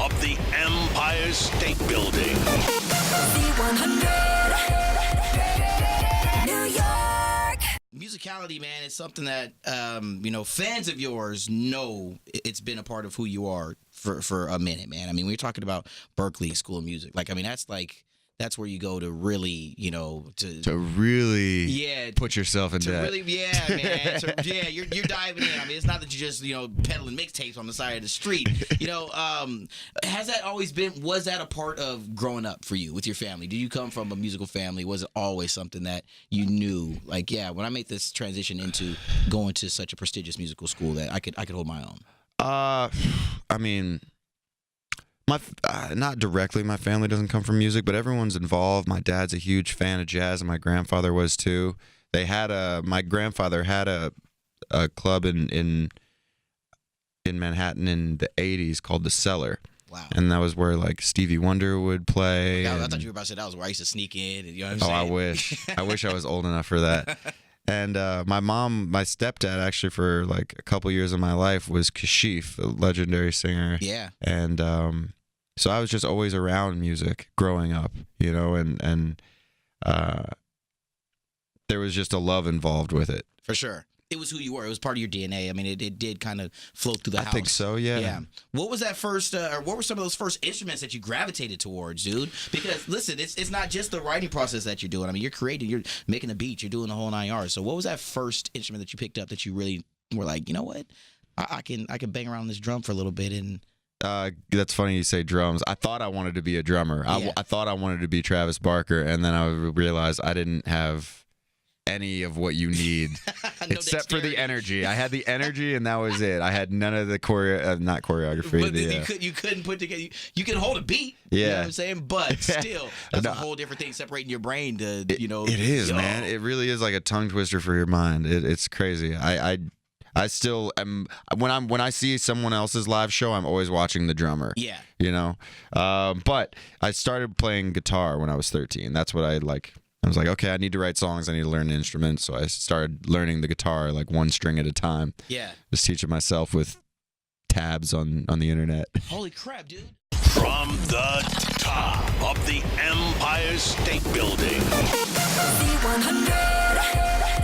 of the Empire State Building. Z100, New York. Musicality, man, is something that fans of yours know it's been a part of who you are for a minute, man. I mean, when you're talking about Berklee School of Music, that's where you go to really, to really put yourself in debt. Really, yeah, man. You're diving in. I mean, it's not that you're just peddling mixtapes on the side of the street. Has that always been? Was that a part of growing up for you with your family? Did you come from a musical family? Was it always something that you knew? Like, yeah, when I make this transition into going to such a prestigious musical school, that I could hold my own. I mean, not directly. My family doesn't come from music, but everyone's involved. My dad's a huge fan of jazz, and my grandfather was too. My grandfather had a club in Manhattan in the '80s called the Cellar. Wow. And that was where Stevie Wonder would play. I thought you were about to say that was where I used to sneak in. And, you know what I'm saying? I wish. I wish I was old enough for that. And my stepdad, actually, for a couple years of my life, was Kashif, a legendary singer. Yeah. And so I was just always around music growing up, and there was just a love involved with it. For sure. It was who you were. It was part of your DNA. I mean, it did kind of flow through the house. I think so, yeah. Yeah. What was that first, or what were some of those first instruments that you gravitated towards, dude? Because, listen, it's not just the writing process that you're doing. I mean, you're creating, you're making a beat, you're doing the whole 9 yards. So what was that first instrument that you picked up that you really were like, you know what? I can bang around this drum for a little bit and... That's funny you say drums. I thought I wanted to be a drummer. Yeah. I thought I wanted to be Travis Barker, and then I realized I didn't have any of what you need except for the energy. I had the energy, and that was it. I had none of the not choreography. But you couldn't put together. You can hold a beat. Yeah, you know what I'm saying. But still, that's a whole different thing. Separating your brain to It is, man. It really is like a tongue twister for your mind. It's crazy. I still am when I see someone else's live show, I'm always watching the drummer. Yeah. But I started playing guitar when I was 13. That's what I like. I was like, okay, I need to write songs. I need to learn an instrument. So I started learning the guitar one string at a time. Yeah. Just teaching myself with tabs on the internet. Holy crap, dude. From the top of the Empire State Building. Z100,